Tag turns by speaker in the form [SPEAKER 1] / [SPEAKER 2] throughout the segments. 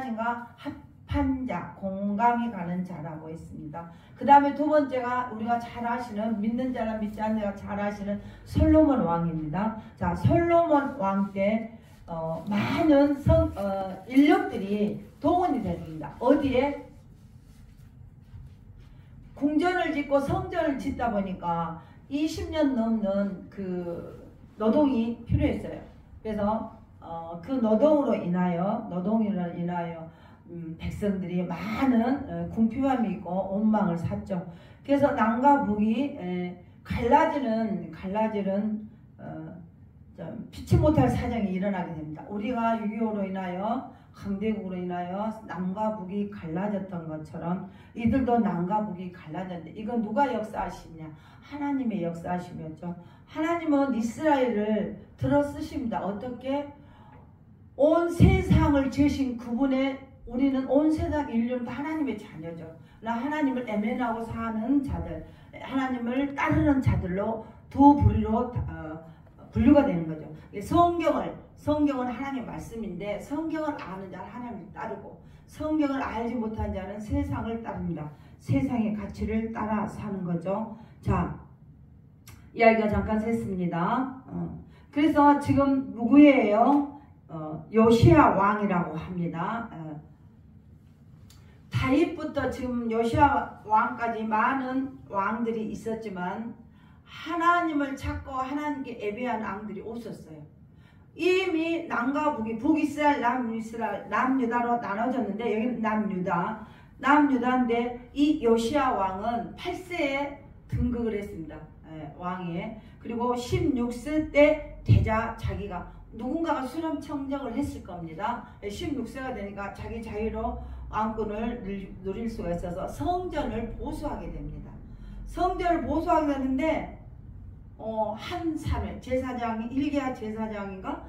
[SPEAKER 1] 하나님과 합한 자, 공감이 가는 자라고 했습니다. 그 다음에 두 번째가 우리가 잘 아시는, 믿는 자나 믿지 않는 자가 잘 아시는 솔로몬 왕입니다. 자, 솔로몬 왕 때 많은 인력들이 동원이 됩니다. 어디에? 궁전을 짓고 성전을 짓다 보니까 20년 넘는 그 노동이 필요했어요. 그래서 그 노동으로 인하여 백성들이 많은 궁핍함이 있고 원망을 샀죠. 그래서 남과 북이 갈라지는 피치 못할 사정이 일어나게 됩니다. 우리가 6.25로 인하여 강대국으로 인하여 남과 북이 갈라졌던 것처럼 이들도 남과 북이 갈라졌는데, 이건 누가 역사하시냐? 하나님의 역사하심이었죠. 하나님은 이스라엘을 들어 쓰십니다. 어떻게? 온 세상을 지으신 그분의, 우리는 온 세상 인류는 다 하나님의 자녀죠. 하나님을 애면하고 사는 자들, 하나님을 따르는 자들로 두 부류로 분류가 되는 거죠. 성경은 하나님의 말씀인데, 성경을 아는 자는 하나님을 따르고 성경을 알지 못한 자는 세상을 따릅니다. 세상의 가치를 따라 사는 거죠. 자, 이야기가 잠깐 샜습니다. 그래서 지금 누구예요? 요시야 왕이라고 합니다. 다윗부터 지금 요시야 왕까지 많은 왕들이 있었지만 하나님을 찾고 하나님께 예배하는 왕들이 없었어요. 이미 남과 북이, 북이스라엘, 남유다로 나눠졌는데, 여기는 남유다인데 이 요시야 왕은 8세에 등극을 했습니다. 왕에. 그리고 16세 때 되자 자기가, 누군가가 수렴 청정을 했을 겁니다. 16세가 되니까 자기 자유로 왕권을 누릴 수가 있어서 성전을 보수하게 됩니다. 성전을 보수하게 되는데 한 사람의 제사장이, 일개야 제사장인가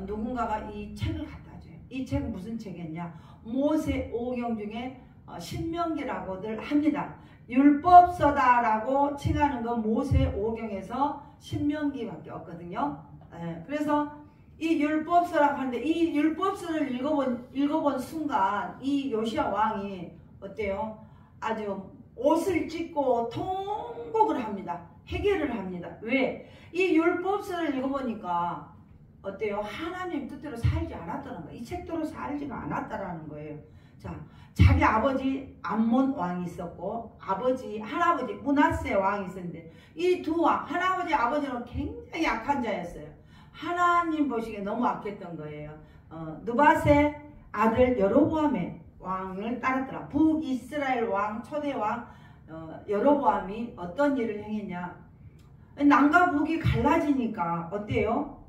[SPEAKER 1] 누군가가 이 책을 갖다 줘요. 이 책은 무슨 책이었냐? 모세 오경 중에 신명기라고들 합니다. 율법서다라고 칭하는 건 모세 오경에서 신명기밖에 없거든요. 그래서 이 율법서라고 하는데, 이 율법서를 읽어본 순간 이 요시야 왕이 어때요? 아주 옷을 찢고 통곡을 합니다. 회개를 합니다. 왜? 이 율법서를 읽어보니까 어때요? 하나님 뜻대로 살지 않았다는 거예요. 이 책대로 살지가 않았다라는 거예요. 자, 자기 아버지 암몬 왕이 있었고 할아버지 므낫세 왕이 있었는데, 이 두 왕, 할아버지 아버지는 굉장히 악한 자였어요. 하나님 보시기에 너무 악했던 거예요. 느밧의 아들 여로보암의 왕을 따랐더라. 북이스라엘 왕, 초대 왕 여로보암이 어떤 일을 행했냐? 남과 북이 갈라지니까 어때요?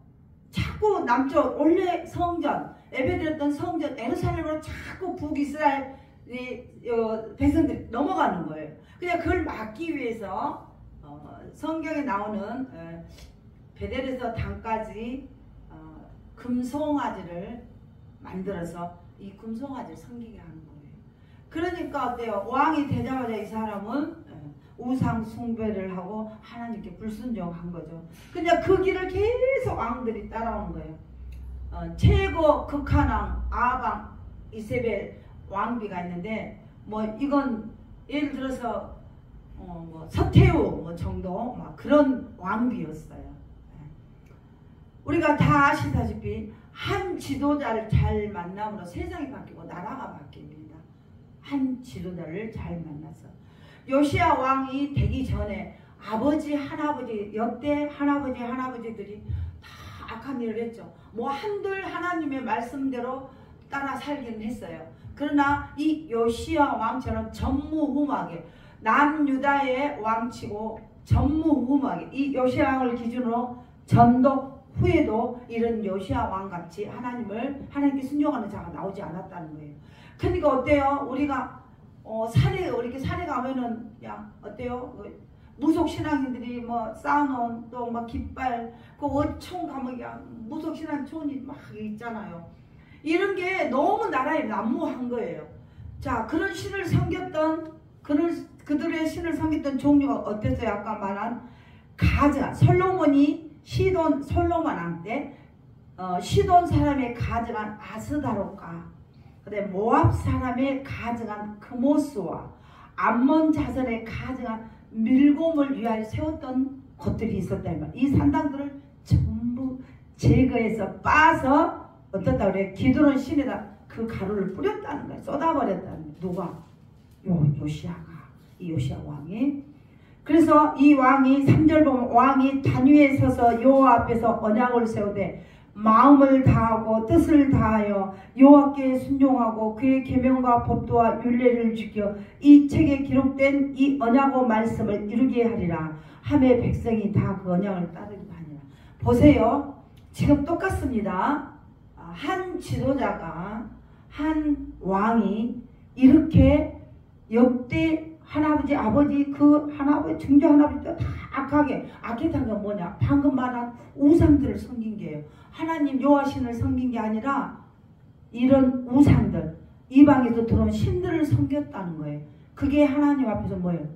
[SPEAKER 1] 자꾸 남쪽 원래 성전, 예배드렸던 성전 예루살렘으로 자꾸 북이스라엘 백성들이 넘어가는 거예요. 그냥 그걸 막기 위해서 성경에 나오는 베델에서 단까지 금송아지를 만들어서 이 금송아지를 섬기게 하는 거예요. 그러니까 어때요? 왕이 되자마자 이 사람은 우상 숭배를 하고 하나님께 불순종한 거죠. 그냥 그 길을 계속 왕들이 따라온 거예요. 최고 극한 왕 아방 이세벨 왕비가 있는데, 뭐 이건 예를 들어서 뭐 서태후 뭐 정도 막 그런 왕비였어요. 우리가 다 아시다시피 한 지도자를 잘 만남으로 세상이 바뀌고 나라가 바뀝니다. 한 지도자를 잘 만나서. 요시야 왕이 되기 전에 아버지 할아버지 역대 할아버지들이 다 악한 일을 했죠. 뭐 한들 하나님의 말씀대로 따라 살기는 했어요. 그러나 이 요시야 왕처럼 전무후무하게, 남유다의 왕치고 전무후무하게, 이 요시야 왕을 기준으로 전도 후에도 이런 요시야 왕같이 하나님께 순종하는 자가 나오지 않았다는 거예요. 그러니까 어때요? 우리가 이렇게 산에 가면은 야 어때요? 무속 신앙인들이 뭐 쌓아놓은 또 막 깃발, 그 어촌 가면 야 무속 신앙 촌이 막 있잖아요. 이런 게 너무 나라에 난무한 거예요. 자, 그런 신을 섬겼던 그들의 신을 섬겼던 종류가 어땠어요? 아까 말한 가자, 솔로몬이 솔로몬 왕 때 시돈 사람의 가져간 아스다롯과 그다음에 모압 사람의 가증한 크모스와 암몬 자손의 가증한 밀곰을 위하여 세웠던 것들이 있었다. 이 산당들을 전부 제거해서 빠서 어떻다 그래? 기드론 신에다 그 가루를 뿌렸다는 거야. 쏟아버렸다는 거야. 누가? 요시아가. 이 요시아 왕이. 그래서 이 왕이 3절 보면 왕이 단 위에 서서 여호와 앞에서 언약을 세우되 마음을 다하고 뜻을 다하여 여호와께 순종하고 그의 계명과 법도와 율례를 지켜 이 책에 기록된 이 언약의 말씀을 이루게 하리라. 하매 백성이 다 그 언약을 따르기로 하니라. 보세요. 지금 똑같습니다. 한 지도자가 한 왕이 이렇게 역대 할아버지 아버지 그 할아버지 증조 할아버지도 다 악하게 건 뭐냐? 방금 말한 우상들을 섬긴 게예요. 하나님 여호와신을 섬긴 게 아니라 이런 우상들 이방에서 들어온 신들을 섬겼다는 거예요. 그게 하나님 앞에서 뭐예요?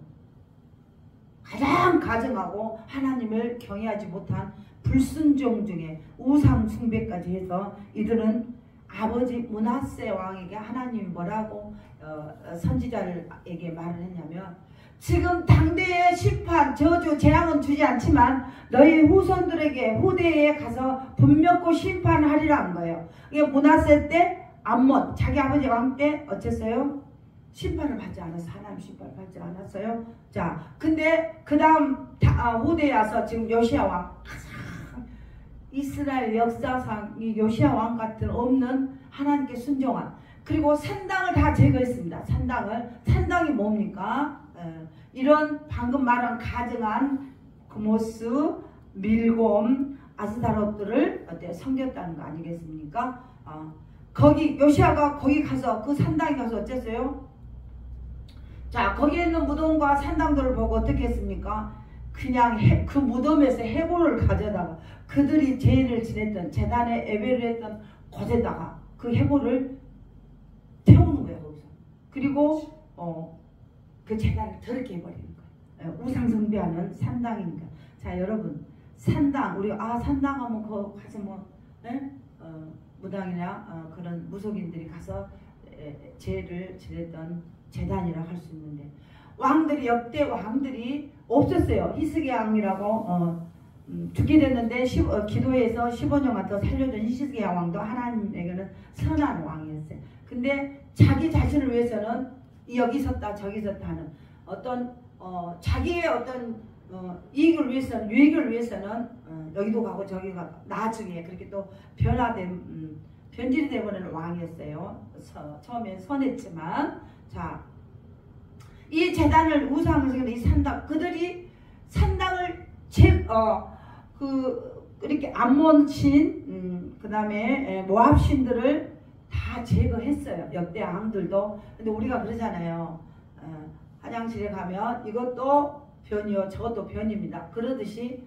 [SPEAKER 1] 가장 가증하고 하나님을 경외하지 못한 불순종 중에 우상 숭배까지 해서 이들은 아버지 므낫세 왕에게 하나님이 뭐라고 선지자에게 말을 했냐면 지금 당대의 심판, 저주, 재앙은 주지 않지만 너희 후손들에게 후대에 가서 분명코 심판하리라는 거예요. 이게 므낫세 때 암몬 자기 아버지 왕 때 어쨌어요? 심판을 받지 않았어. 하나님 심판을 받지 않았어요. 자, 근데 그 다음 후대에 와서 지금 요시아 왕 이스라엘 역사상 이 요시아 왕 같은 없는 하나님께 순종한 그리고 산당을 다 제거했습니다. 산당이 뭡니까? 이런 방금 말한 가증한 그모스, 밀곰, 아스타롯들을 섬겼다는 거 아니겠습니까? 거기 요시아가 거기 가서 그 산당에 가서 어쨌어요? 자, 거기에 있는 무덤과 산당들을 보고 어떻게 했습니까? 그냥 그 무덤에서 해골을 가져다가 그들이 제의를 지냈던 제단에 예배를 했던 곳에다가 그 해골을 태우는 거예요. 거기서. 그리고 그 제단을 더럽게 해버리는 거예요. 우상 숭배하는 산당이니까. 자, 여러분 산당 우리 산당하면 거 가서 뭐 무당이나 그런 무속인들이 가서 제를 지냈던 재단이라고 할 수 있는데 왕들이 역대 왕들이 없었어요. 히스기야 왕이라고 죽게 됐는데 기도해서 15년간 더 살려준 히스기야 왕도 하나님에게는 선한 왕이었어요. 근데 자기 자신을 위해서는 여기 섰다 저기 섰다 하는 어떤 자기의 어떤 이익을 위해서는 유익을 위해서는 여기도 가고 저기 가고 나중에 그렇게 또 변질이 되버리는 왕이었어요. 처음엔 선했지만 자, 이 재단을 우상을 섬기는 이 산당 그들이 산당을 이렇게 암몬 신 그 다음에 모압 신들을 다 제거했어요. 역대 왕들도. 근데 우리가 그러잖아요. 화장실에 가면 이것도 변이요 저것도 변입니다. 그러듯이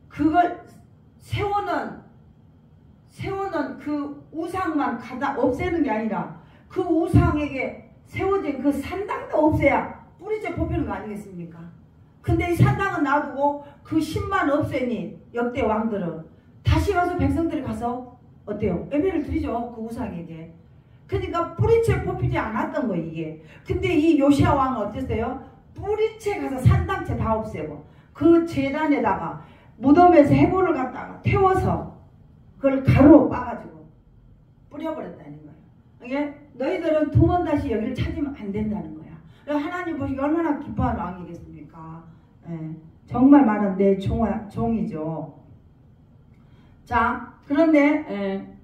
[SPEAKER 1] 그걸 세우는 그 우상만 갖다 없애는 게 아니라 그 우상에게 세워진 그 산당도 없애야 뿌리째 뽑히는 거 아니겠습니까? 근데 이 산당은 놔두고 그 신만 없애니 역대 왕들은 다시 와서 백성들이 가서 어때요? 예배를 드리죠. 그 우상에게. 그러니까 뿌리채 뽑히지 않았던 거예요. 이게. 근데 이 요시아 왕은 어땠어요? 뿌리채 가서 산당채 다 없애고 그 제단에다가 무덤에서 해골을 갖다가 태워서 그걸 가루로 빻아가지고 뿌려버렸다는 거예요. 이게 너희들은 두 번 다시 여기를 찾으면 안 된다는 거야. 하나님 보시기 얼마나 기뻐하는 왕이겠습니까? 정말 많은 내 종이죠. 자, 그런데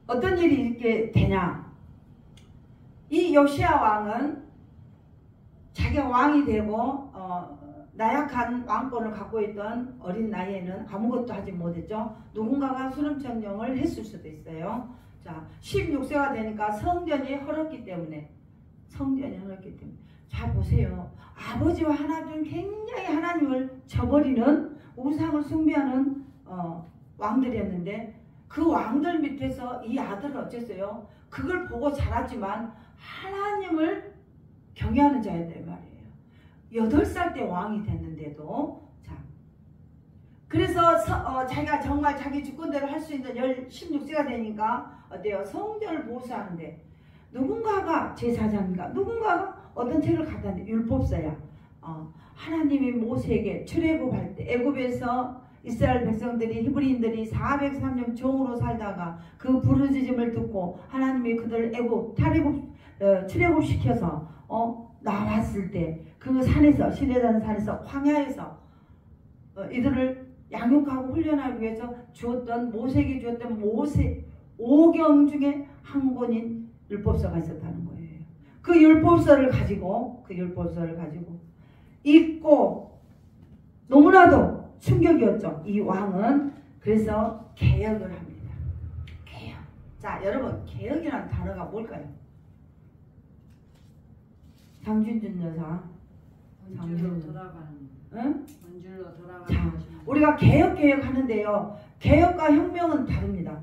[SPEAKER 1] 어떤 일이 이렇게 되냐? 이 요시아 왕은 자기가 왕이 되고 나약한 왕권을 갖고 있던 어린 나이에는 아무것도 하지 못했죠. 누군가가 수렴청정을 했을 수도 있어요. 자, 16세가 되니까 성전이 헐었기 때문에 자, 보세요. 아버지와 하나님 굉장히 하나님을 저버리는 우상을 숭배하는 왕들이었는데 그 왕들 밑에서 이 아들은 어쨌어요? 그걸 보고 자랐지만 하나님을 경외하는 자였단 말이에요. 8살 때 왕이 됐는데도 자, 그래서 자기가 정말 자기 주권대로 할 수 있는 16세가 되니까 어때요? 성전을 보수하는데 누군가가 제사장인가 누군가가 어떤 책을 갖다 놨는데 율법서야. 하나님이 모세에게 출애굽할 때 애굽에서 이스라엘 백성들이 히브리인들이 403년 종으로 살다가 그 부르짖음을 듣고 하나님이 그들을 출애굽시켜서 나왔을 때 그 산에서 시내산 산에서 광야에서 이들을 양육하고 훈련하기 위해서 주었던 모세에게 주었던 모세 5경 중에 한 권인 율법서가 있었다는 거예요. 그 율법서를 가지고 읽고 너무나도 충격이었죠. 이 왕은. 그래서 개혁을 합니다. 개혁. 자, 여러분 개혁이라는 단어가 뭘까요? 장준준 여사.
[SPEAKER 2] 원줄로 돌아가는.
[SPEAKER 1] 응?
[SPEAKER 2] 원줄로 돌아가는.
[SPEAKER 1] 자, 우리가 개혁하는데요. 개혁과 혁명은 다릅니다.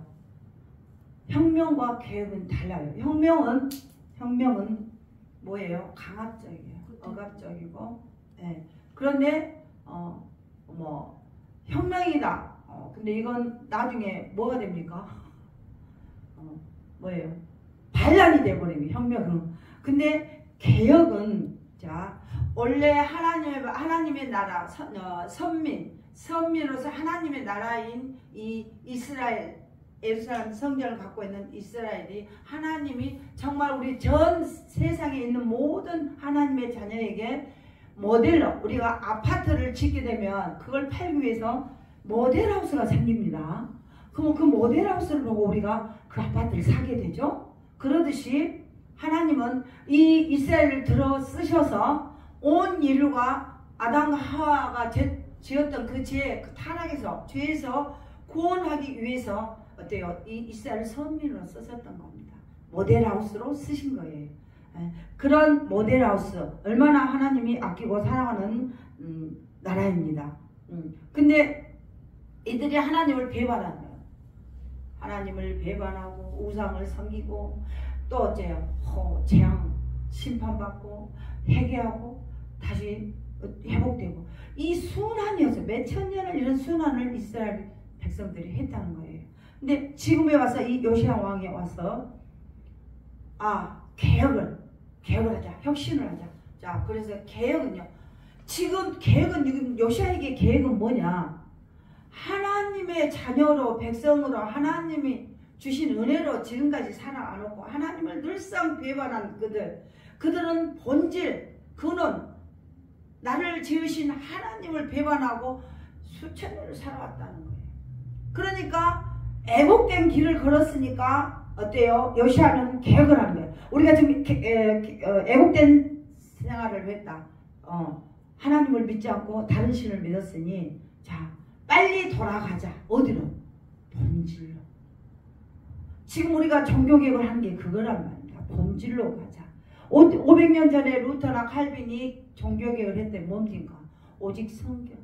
[SPEAKER 1] 혁명과 개혁은 달라요. 혁명은 뭐예요? 강압적이에요. 억압적이고. 네. 그런데 혁명이다. 근데 이건 나중에 뭐가 됩니까? 뭐예요? 반란이 돼버립니다. 혁명은. 근데 개혁은 자 원래 하나님의 나라 선민으로서 하나님의 나라인 이 이스라엘 예루살렘 성전을 갖고 있는 이스라엘이 하나님이 정말 우리 전 세상에 있는 모든 하나님의 자녀에게 모델로 우리가 아파트를 짓게 되면 그걸 팔기 위해서 모델하우스가 생깁니다. 그럼 그 모델하우스를 보고 우리가 그 아파트를 사게 되죠. 그러듯이 하나님은 이 이스라엘을 들어 쓰셔서 온 인류가 아담과 하와가 지었던 그 죄, 그 타락에서 죄에서 구원하기 위해서 어때요? 이 이스라엘 선민으로 쓰셨던 겁니다. 모델하우스로 쓰신 거예요. 그런 모델하우스 얼마나 하나님이 아끼고 사랑하는 나라입니다. 근데 이들이 하나님을 배반하는 거예요. 하나님을 배반하고 우상을 섬기고 또 어째요? 재앙 심판받고 회개하고 다시 회복되고 이 순환이었어요. 몇천 년을 이런 순환을 이스라엘 백성들이 했다는 거예요. 근데 지금에 와서 이 요시야 왕에 와서 개혁을 하자. 혁신을 하자. 자, 그래서 개혁은요. 지금 요시야에게 계획은 뭐냐? 하나님의 자녀로 백성으로 하나님이 주신 은혜로 지금까지 살아안았고 하나님을 늘상 배반한 그들은 본질 근원 나를 지으신 하나님을 배반하고 수천 년을 살아왔다는 거예요. 그러니까 애국된 길을 걸었으니까 어때요? 요시야는 개혁을 하는 거예요. 우리가 지금 애국된 생활을 했다. 하나님을 믿지 않고 다른 신을 믿었으니 자 빨리 돌아가자. 어디로? 본질로. 지금 우리가 종교개혁을 하는 게 그거란 말입니다. 본질로 가자. 500년 전에 루터나 칼빈이 종교개혁을 했대. 뭡니까? 오직 성경,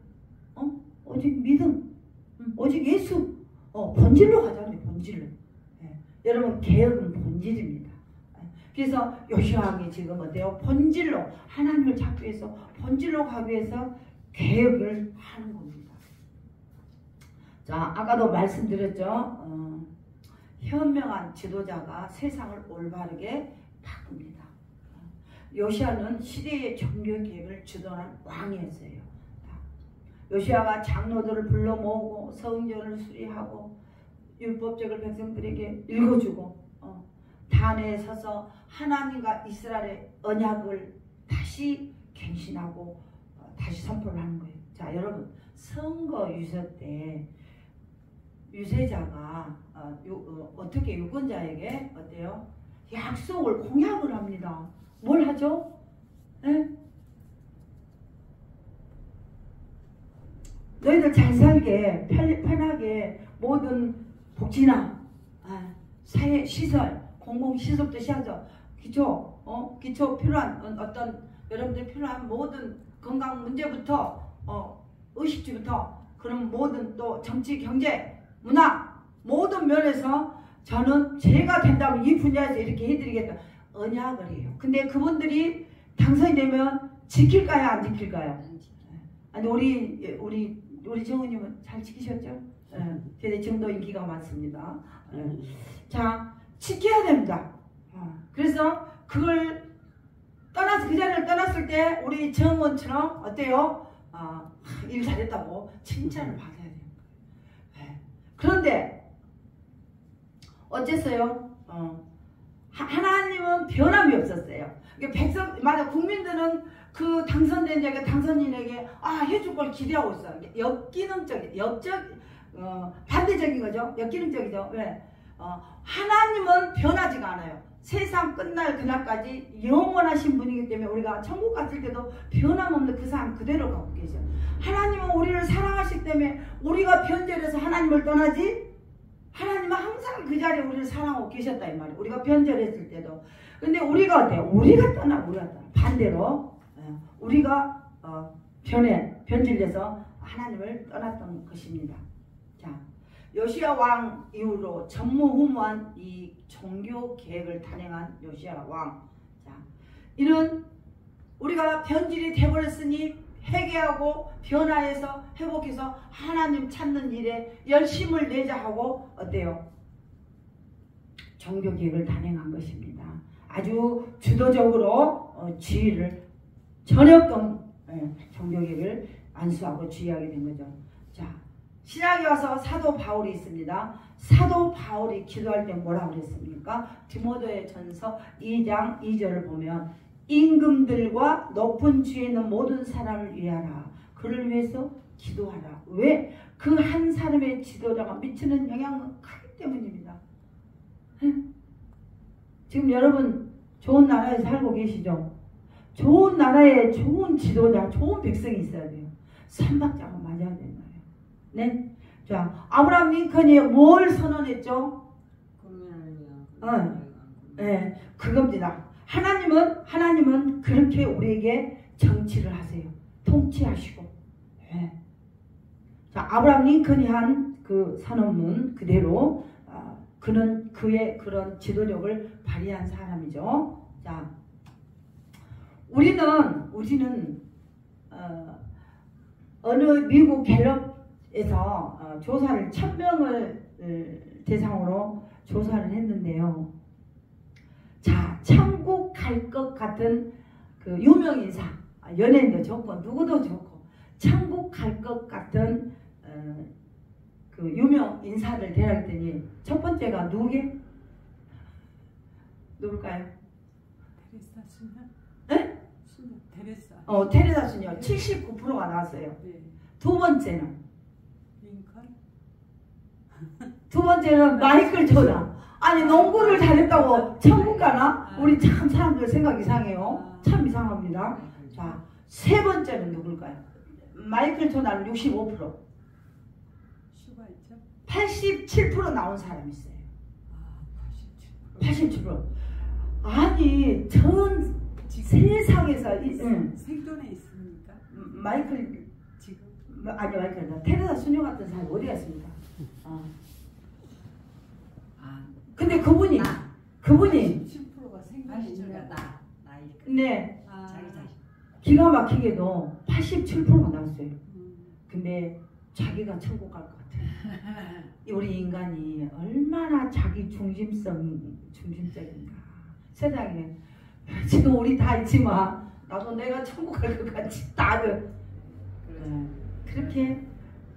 [SPEAKER 1] 오직 믿음, 오직 예수. 본질로 가자는데 본질로. 여러분 개혁은 본질입니다. 그래서 요시야 왕이 지금 어때요? 본질로 하나님을 찾기 위해서 본질로 가기 위해서 개혁을 하는 겁니다. 자, 아까도 말씀드렸죠. 현명한 지도자가 세상을 올바르게 바꿉니다. 요시야는 시대의 종교개혁을 주도한 왕이었어요. 요시야가 장로들을 불러 모으고 성전을 수리하고 율법책을 백성들에게 읽어주고 단에 서서 하나님과 이스라엘의 언약을 다시 갱신하고 다시 선포를 하는 거예요. 자, 여러분 선거 유세 때 유세자가 어떻게 유권자에게 어때요? 약속을 공약을 합니다. 뭘 하죠? 에? 너희들 잘 살게 편하게 모든 복지나 사회 시설, 공공시설부터 시작해서 기초 필요한 어떤 여러분들 필요한 모든 건강 문제부터 의식주부터 그런 모든 또 정치, 경제, 문화 모든 면에서 저는 제가 된다면 이 분야에서 이렇게 해드리겠다. 언약을 해요. 근데 그분들이 당선이 되면 지킬까요? 안 지킬까요? 아니 우리 우리 정우님은 잘 지키셨죠? 대대 정도 인기가 많습니다. 자, 지켜야 됩니다. 그래서 그걸 떠나서 그 자리를 떠났을 때 우리 정원처럼 어때요? 일 잘했다고 칭찬을 받아야 돼요. 그런데 어쨌어요? 하나님은 변함이 없었어요. 맞아, 국민들은 그 당선된 자에게 당선인에게 해줄 걸 기대하고 있어요. 반대적인 거죠. 역기능적이죠. 왜? 하나님은 변하지가 않아요. 세상 끝날 그날까지 영원하신 분이기 때문에 우리가 천국 갔을 때도 변함없는 그 사람 그대로 갖고 계셔. 하나님은 우리를 사랑하시기 때문에 우리가 변절해서 하나님을 떠나지, 하나님은 항상 그 자리에 우리를 사랑하고 계셨다 이 말이에요. 우리가 변절했을 때도. 근데 우리가 어때요? 우리가 떠나. 반대로 우리가 변질돼서 하나님을 떠났던 것입니다. 자, 요시야 왕 이후로 전무후무한 이 종교 계획을 단행한 요시야 왕. 자, 이는 우리가 변질이 되어버렸으니 회개하고 변화해서 회복해서 하나님 찾는 일에 열심을 내자 하고 어때요? 종교 계획을 단행한 것입니다. 아주 주도적으로 지휘를 전역동 종교 계획을 안수하고 지휘하게 된 거죠. 자, 신약에 와서 사도 바울이 있습니다. 사도 바울이 기도할 때 뭐라고 그랬습니까? 디모데 전서 2장 2절을 보면 임금들과 높은 지위에 있는 모든 사람을 위하라. 그를 위해서 기도하라. 왜? 그 한 사람의 지도자가 미치는 영향은 크기 때문입니다. 지금 여러분 좋은 나라에 살고 계시죠? 좋은 나라에 좋은 지도자, 좋은 백성이 있어야 돼요. 삼박자가 맞아야 된다. 네? 자, 아브라함 링컨이 뭘 선언했죠? 네, 그겁니다. 하나님은 그렇게 우리에게 정치를 하세요. 통치하시고. 네. 자, 아브라함 링컨이 한 그 선언문 그대로 그는 그의 그런 지도력을 발휘한 사람이죠. 자, 우리는 어느 미국 갤럽에서 조사를 1000명을 대상으로 조사를 했는데요. 자, 천국 갈 것 같은 그 유명 인사, 연예인도 좋고 누구도 좋고 천국 갈 것 같은 그 유명 인사를 대했더니 첫 번째가 누구게? 누굴까요?
[SPEAKER 2] 테레사 수녀?
[SPEAKER 1] 네?
[SPEAKER 2] 수녀 테레사.
[SPEAKER 1] 테레사 수녀 79%가 나왔어요.
[SPEAKER 2] 네.
[SPEAKER 1] 두 번째는
[SPEAKER 2] 링컨?
[SPEAKER 1] 두 번째는 마이클 조던. 아니 농구를 잘했다고 천국 가나? 우리 참 사람들 생각 이상해요. 참 이상합니다. 자, 세 번째는 누굴까요? 마이클 조던 65%. 87% 나온 사람이 있어요. 87%. 아니 전 세상에서
[SPEAKER 2] 생존에 있습니까?
[SPEAKER 1] 마이클
[SPEAKER 2] 지금?
[SPEAKER 1] 아니 마이클 테레사 수녀 같은 사람이 어디 갔습니까? 근데 그분이
[SPEAKER 2] 87%가 생존에 있는
[SPEAKER 1] 네. 기가 막히게도 87%가 나왔어요. 근데 자기가 천국 갈 것 같아요. 우리 인간이 얼마나 자기 중심적인가. 세상에 지금 우리 다 있지만 나도 내가 천국 갈 것 같지. 다들 그렇게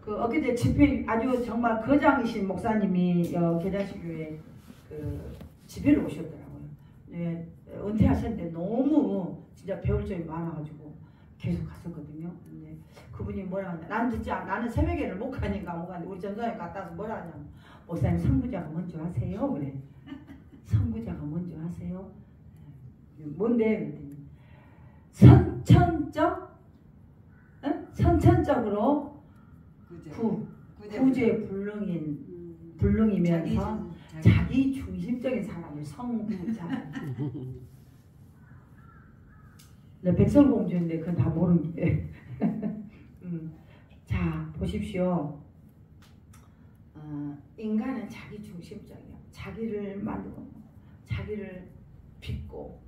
[SPEAKER 1] 그 엊그제 집회 아주 정말 거장이신 목사님이 계자식교회 그 집회를 오셨더라고요. 네, 은퇴하셨는데 너무 진짜 배울 점이 많아가지고 계속 갔었거든요. 근데 그분이 뭐라 하냐, 나는 새벽에를 못 가니까 못 가는데 우리 전도사님 갔다 와서 뭐라 하냐면 목사님 선구자가 먼저 하세요. 그래. 선구자가 먼저 하세요. 뭔데? 그랬더니 선천적으로 구제 불능이면서 자기 중심적인 사람을 선구자. 네, 백설공주인데 그건 다 모르는 게. 자, 보십시오. 인간은 자기 중심적이야. 자기를 만들고, 자기를 빚고,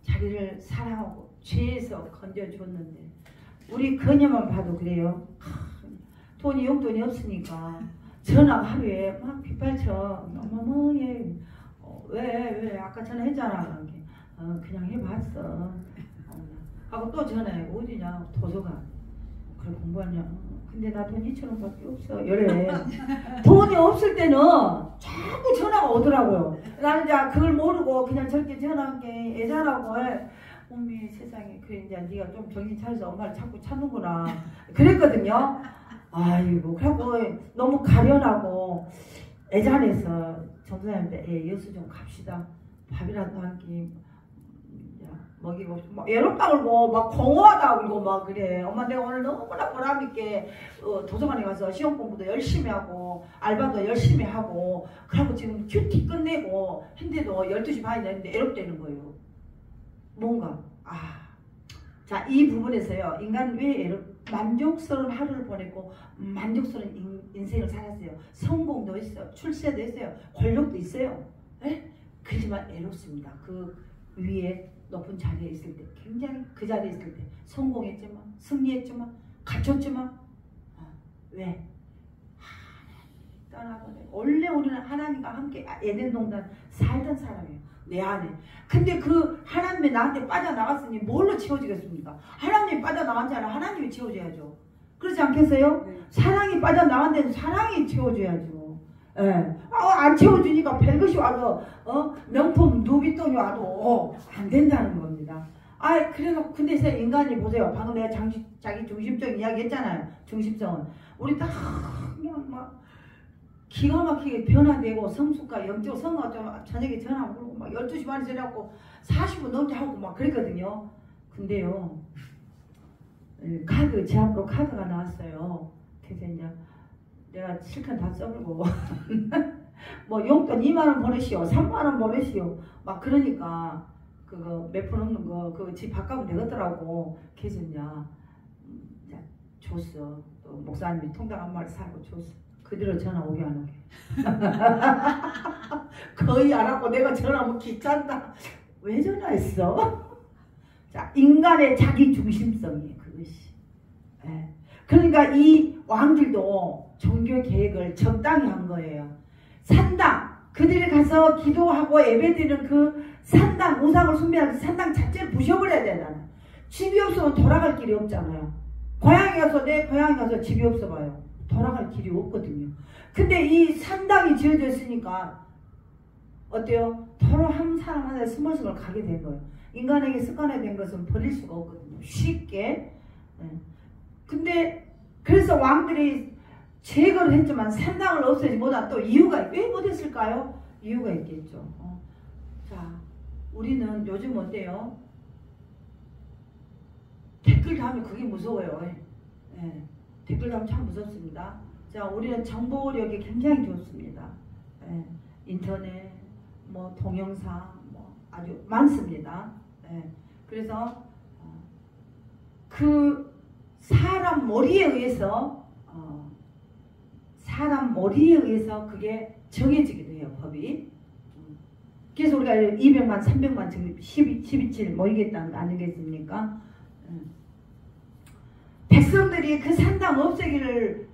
[SPEAKER 1] 자기를 사랑하고 죄에서 건져줬는데 우리 그녀만 봐도 그래요. 용돈이 없으니까 전화가 하루에 막 빗발쳐. 어머머 얘 왜 아까 전화했잖아. 그런 게 그냥 해봤어. 하고 또 전화해. 어디냐? 도서관. 그래 공부하냐? 근데 나 돈 2,000원밖에 없어. 이래. 돈이 없을 때는 자꾸 전화가 오더라고요. 나는 이제 그걸 모르고 그냥 저렇게 전화한 게 애자라고 해. 어미 세상에 그래 이제 네가 좀 정신 차려서 엄마를 자꾸 찾는구나. 그랬거든요. 아이고 그래갖고 너무 가련하고 애잔해서 전도사님한테 여수 좀 갑시다. 밥이라도 한 끼 먹이고 막 외롭다 그러고 막 공허하다 그러고 막 그래. 엄마 내가 오늘 너무나 보람있게 도서관에 가서 시험 공부도 열심히 하고 알바도 열심히 하고 그러고 지금 큐티 끝내고 했는데도 12시 반이 됐는데 외롭다는 거예요. 뭔가 자, 이 부분에서요. 인간은 왜 만족스러운 하루를 보냈고 만족스러운 인생을 살았어요. 성공도 있어요. 출세도 있어요. 권력도 있어요. 네? 그렇지만 외롭습니다. 그 위에 높은 자리에 있을 때 굉장히 그 자리에 있을 때 성공했지만 승리했지만 갖췄지만 왜? 하나님 떠나보내. 원래 우리는 하나님과 함께 에덴 동산 살던 사람이에요. 내 안에. 근데 그 하나님이 나한테 빠져나갔으니 뭘로 채워지겠습니까? 하나님이 빠져나갔잖아. 하나님이 채워줘야죠. 그렇지 않겠어요? 네. 사랑이 빠져나간 데는 사랑이 채워줘야죠. 예. 안 채워주니까 별것이 와도 명품 누비돈이 와도 안 된다는 겁니다. 그래서 근데 인간이 보세요. 방금 내가 자기 중심적인 이야기 했잖아요. 중심성은 우리 다 그냥 막 기가 막히게 변화되고 성숙과 영적 성화가 좀 저녁에 전화 오고 막 12시 반에 전화하고 40분 넘게 하고 막 그랬거든요. 근데요 제 앞으로 카드가 나왔어요. 그래서 이제 내가 실컷 다 써버리고 뭐 용돈 2만원 보내시오 3만원 보내시오 막 그러니까 그거 몇 푼 없는 거 그거 집 바꿔면 되겠더라고. 그래서 이제 줬어. 또 목사님이 통닭 한 마리 사고 줬어. 그대로 전화 오게 안 오게. 거의 안 하고 내가 전화하면 귀찮다. 왜 전화했어? 자, 인간의 자기 중심성이에요. 그것이. 네. 그러니까 이 왕들도 종교 계획을 적당히 한 거예요. 산당, 그들이 가서 기도하고 예배드리는 그 산당, 우상을 숭배하는 그 산당 자체를 부셔버려야 되잖아요. 집이 없으면 돌아갈 길이 없잖아요. 고향에 가서 내 고향에 가서 집이 없어 봐요. 돌아갈 길이 없거든요. 근데 이 산당이 지어져 있으니까 어때요? 서로 한 사람 하나에 스멀스멀 가게 된 거예요. 인간에게 습관화된 것은 버릴 수가 없거든요. 쉽게. 네. 근데 그래서 왕들이 제거를 했지만 산당을 없애지 못한 또 이유가 왜 못했을까요? 이유가 있겠죠. 자, 우리는 요즘 어때요? 댓글 다면 그게 무서워요. 네. 댓글 다면 참 무섭습니다. 자, 우리는 정보력이 굉장히 좋습니다. 네. 인터넷, 뭐 동영상, 뭐 아주 많습니다. 네. 그래서 그 사람 머리에 의해서 그게 정해지기도 해요. 법이. 그래서 우리가 200만, 300만 지금 12.7 모이겠다는 거 아니겠습니까? 백성들이 그 산당 없애기를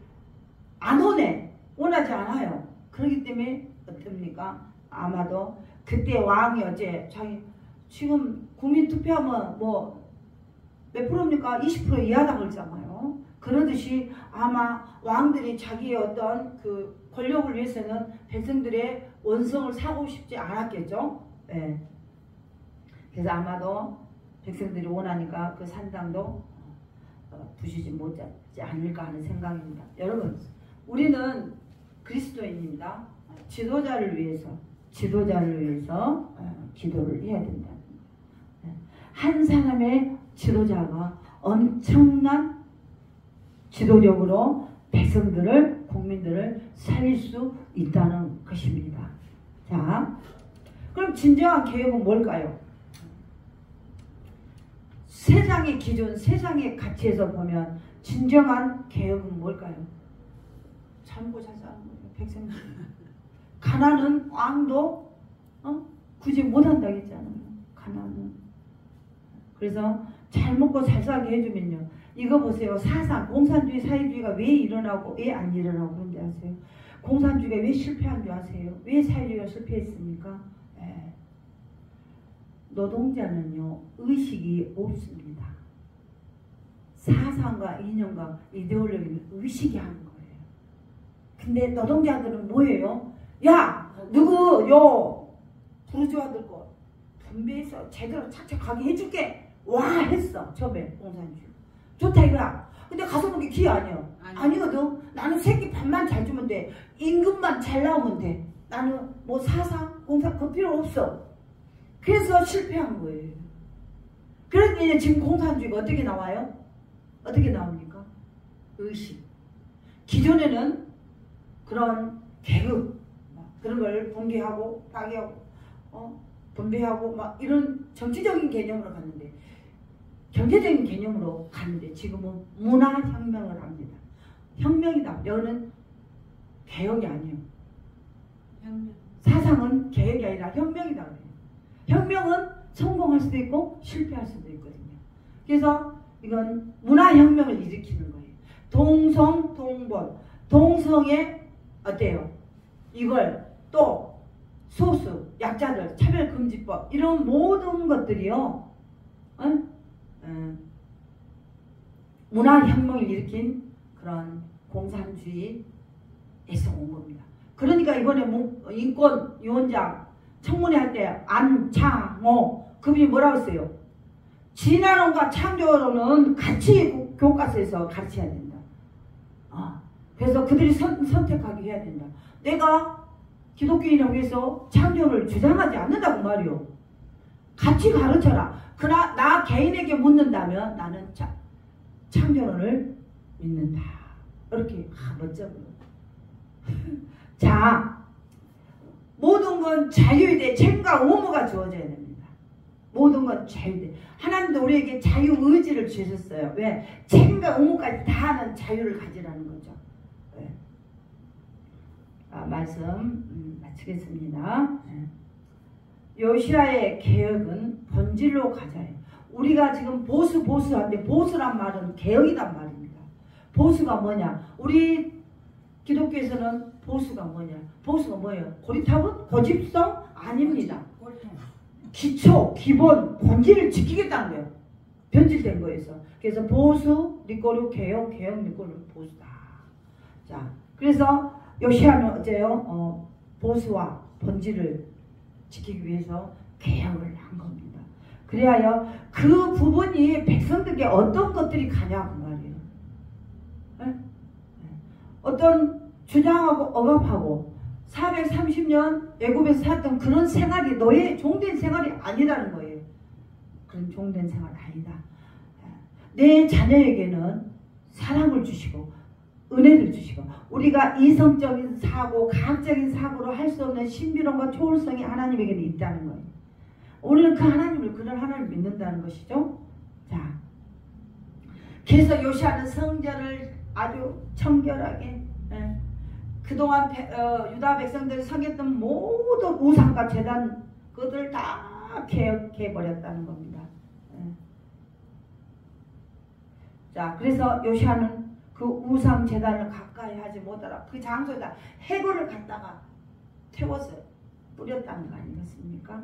[SPEAKER 1] 원하지 않아요. 그렇기 때문에 어떻습니까? 아마도 그때 왕이 지금 국민 투표하면 뭐 몇 프로입니까? 20% 이하다 그러잖아요. 그러듯이 아마 왕들이 자기의 어떤 그 권력을 위해서는 백성들의 원성을 사고 싶지 않았겠죠. 네. 그래서 아마도 백성들이 원하니까 그 산당도 부수지 못하지 않을까 하는 생각입니다. 여러분, 우리는 그리스도인입니다. 지도자를 위해서 기도를 해야 된다. 한 사람의 지도자가 엄청난 지도력으로 백성들을, 국민들을 살릴 수 있다는 것입니다. 자, 그럼 진정한 개혁은 뭘까요? 세상의 기준, 세상의 가치에서 보면 진정한 개혁은 뭘까요? 잘 먹고 잘 사는 거예요. 백성들. 가난은 왕도 굳이 못한다고 했잖아요. 가난은. 그래서 잘 먹고 잘 살게 해주면요. 이거 보세요. 사상, 공산주의, 사회주의가 왜 일어나고 왜 안 일어나고 그런지 아세요? 공산주의가 왜 실패한 줄 아세요? 왜 사회주의가 실패했습니까? 노동자는요, 의식이 없습니다. 사상과 이념과 이데올로기는 의식이 하는 거예요. 근데 노동자들은 뭐예요? 야, 누구 부르주아들 거 분배해서 제대로 착착하게 해줄게. 와 했어. 처음에 공산주의. 좋다 이거야. 근데 가서 보기 기회 아니야. 아니거든. 나는 새끼 밥만 잘 주면 돼. 임금만 잘 나오면 돼. 나는 뭐 사상, 공산 그 필요 없어. 그래서 실패한 거예요. 그러니 지금 공산주의가 어떻게 나와요? 어떻게 나옵니까? 의식. 기존에는 그런 계급 그런 걸 분개하고 파괴하고 분배하고 막 이런 정치적인 개념으로 갔는데 경제적인 개념으로 갔는데 지금은 문화혁명을 합니다. 혁명이다. 여는 개혁이 아니에요. 사상은 개혁이 아니라 혁명이다. 그래요. 혁명은 성공할 수도 있고 실패할 수도 있거든요. 그래서 이건 문화혁명을 일으키는 거예요. 동성, 동본. 동성애 어때요? 이걸 또 소수, 약자들, 차별금지법 이런 모든 것들이요. 문화혁명을 일으킨 그런 공산주의에서 온 겁니다. 그러니까 이번에 인권위원장 청문회 할 때 안창호 그분이 뭐라고 했어요? 진화론과 창조론은 같이 교과서에서 가르쳐야 된다. 그래서 그들이 선택하게 해야 된다. 내가 기독교인이라고 해서 창조를 주장하지 않는다고 말이요. 같이 가르쳐라. 그러나 나 개인에게 묻는다면 나는 창조론을 믿는다. 이렇게 멋져요. 자, 모든 건 자유에 대해 책임과 의무가 주어져야 됩니다. 모든 건 자유에 대해. 하나님도 우리에게 자유의지를 주셨어요. 왜? 책임과 의무까지 다 하는 자유를 가지라는 거죠. 네. 말씀 마치겠습니다. 네. 요시아의 개혁은 본질로 가자요. 우리가 지금 보수한데 보수란 말은 개혁이란 말입니다. 보수가 뭐냐? 우리 기독교에서는 보수가 뭐냐? 보수가 뭐예요? 고리타분? 고집성? 아닙니다. 기초, 기본, 본질을 지키겠다는 거예요. 변질된 거에서. 그래서 보수, 리꼬르, 개혁, 리꼬르, 보수다. 자, 그래서 요시아는 어째요? 보수와 본질을 지키기 위해서 개혁을 한 겁니다. 그래야 그 부분이 백성들에게 어떤 것들이 가냐고 말이에요. 네? 어떤 주장하고 억압하고 430년 애굽에서 살았던 그런 생활이 너의 종된 생활이 아니라는 거예요. 그런 종된 생활 아니다. 내 자녀에게는 사랑을 주시고 은혜를 주시고 우리가 이성적인 사고, 과학적인 사고로 할 수 없는 신비론과 초월성이 하나님에게는 있다는 거예요. 우리는 그 하나님을 그런 하나님을 믿는다는 것이죠. 자, 그래서 요시아는 성전을 아주 청결하게 그동안 유다 백성들이 섬겼던 모든 우상과 제단 그것을 다 개혁해버렸다는 겁니다. 자, 그래서 요시아는 그 우상 제단을 가까이 하지 못하라. 그 장소에다 해골을 갖다가 태워서 뿌렸다는 거 아니겠습니까?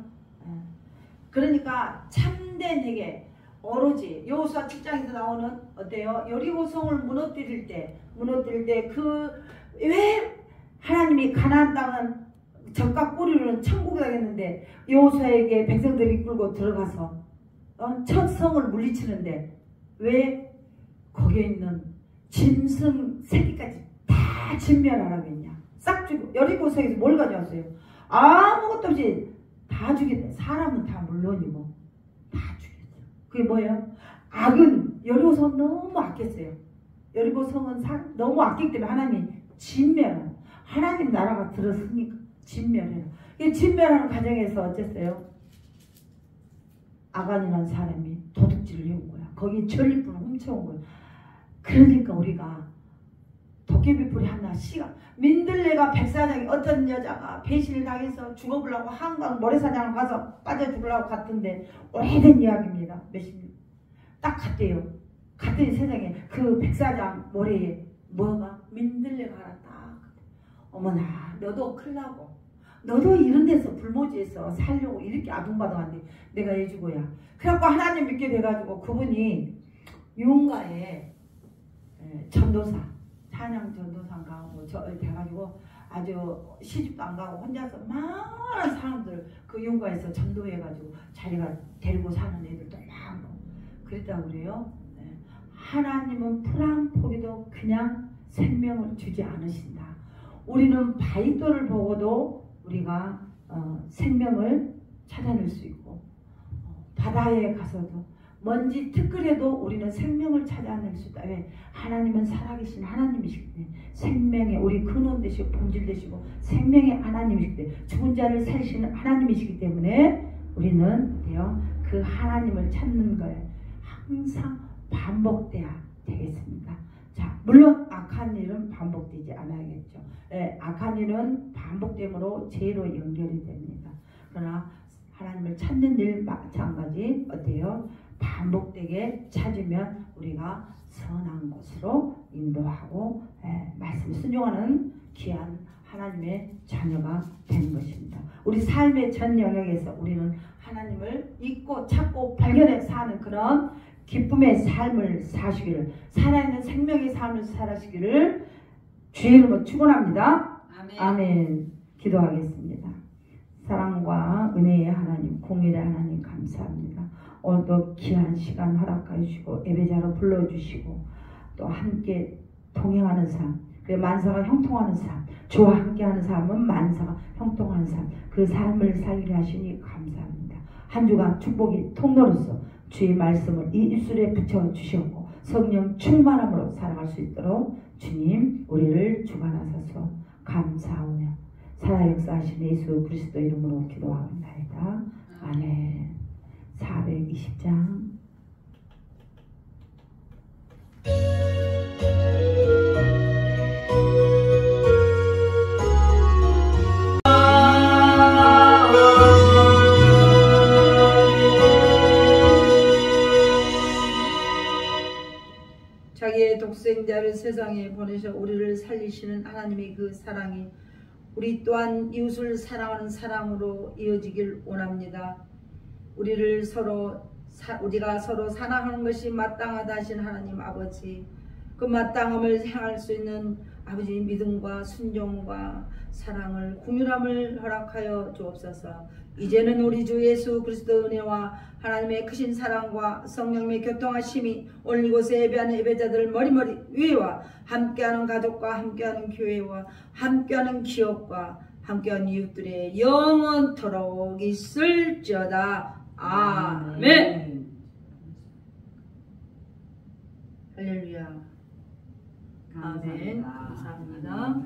[SPEAKER 1] 그러니까 참된 회개 오로지 여호수아 7장에서 나오는 어때요? 여리고성을 무너뜨릴 때 그 왜 하나님이 가나안 땅은 적과 꼬리로는 천국이 되겠는데 여호수아에게 백성들이 이끌고 들어가서 첫 성을 물리치는데 왜 거기에 있는 짐승 새끼까지 다 진멸하라고 했냐? 싹 죽이고 여리고성에서 뭘 가져왔어요? 아무것도 없이 다 죽였대. 사람은 다 물론이고 다 죽였어. 그게 뭐예요? 악은 여리고성은 너무 아꼈어요. 여리고성은 너무 아끼기 때문에 하나님 진멸하는 하나님 나라가 들었으니까 진멸해요. 이 진멸하는 과정에서 어쨌어요? 아간이라는 사람이 도둑질을 해온 거야. 거기 전리품을 훔쳐온 거야. 그러니까 우리가 도깨비 불이 하나 씨가 민들레가 백사장이 어떤 여자가 배신을 당해서 죽어보려고 한강 모래사장을 가서 빠져 죽으려고 갔던데 오래된 이야기입니다. 몇십 년. 딱 갔대요. 갔더니 세상에 그 백사장 모래에 뭐가 민들레가 딱. 어머나 너도 큰일 나고 너도 이런 데서 불모지에서 살려고 이렇게 아둥바둥한데 내가 해주고야. 그래갖고 하나님 믿게 돼가지고 그분이 유흥가에 전도사 찬양 전도사인가 하고 돼가지고 아주 시집도 안 가고 혼자서 많은 사람들 그 유흥가에서 전도해가지고 자기가 데리고 사는 애들도 많고 그랬다고 그래요. 하나님은 풀 한 포기도 그냥 생명을 주지 않으신다. 우리는 바위돌을 보고도 우리가 생명을 찾아낼 수 있고 바다에 가서도 먼지 티끌에도 우리는 생명을 찾아낼 수 있다. 왜? 하나님은 살아계신 하나님이시기 때문에 생명의 우리 근원 되시고 본질 되시고 생명의 하나님이시기 때문에 죽은 자를 살리시는 하나님이시기 때문에 우리는 그 하나님을 찾는 걸 항상 반복돼야 되겠습니다. 자, 물론 악한 일은 반복되지 않아야겠죠. 악한 일은 반복됨으로 죄로 연결이 됩니다. 그러나 하나님을 찾는 일 마찬가지 어때요? 반복되게 찾으면 우리가 선한 곳으로 인도하고 말씀 순종하는 귀한 하나님의 자녀가 되는 것입니다. 우리 삶의 전 영역에서 우리는 하나님을 잊고 찾고 발견해 사는 그런 기쁨의 삶을 사시기를 살아있는 생명의 삶을 살아시기를 주의 이름으로 축원합니다.
[SPEAKER 2] 아멘.
[SPEAKER 1] 아멘. 기도하겠습니다. 사랑과 은혜의 하나님, 공일의 하나님 감사합니다. 오늘도 귀한 시간 허락해 주시고 예배자로 불러주시고 또 함께 동행하는 삶, 만사가 형통하는 삶, 주와 함께하는 삶은 만사가 형통하는 삶, 그 삶을 살게 하시니 감사합니다. 한 주간 축복의 통로로서 주의 말씀을 이 입술에 붙여 주셨고 성령 충만함으로 살아갈 수 있도록 주님 우리를 주관하소서. 감사하며 살아 역사하신 예수 그리스도 이름으로 기도하옵나이다. 아멘. 420장
[SPEAKER 3] 자기의 독생자를 세상에 보내셔 우리를 살리시는 하나님의 그 사랑이 우리 또한 이웃을 사랑하는 사랑으로 이어지길 원합니다. 우리가 서로 사랑하는 것이 마땅하다 하신 하나님 아버지, 그 마땅함을 행할 수 있는 아버지 믿음과 순종과 사랑을 긍휼함을 허락하여 주옵소서. 이제는 우리 주 예수 그리스도 은혜와 하나님의 크신 사랑과 성령의 교통하심이 오늘 이곳에 예배하는 예배자들 머리머리 위와 함께하는 가족과 함께하는 교회와 함께하는 기업과 함께하는 이웃들의 영원토록 있을지어다. 아멘. 할렐루야. 아멘. 감사합니다.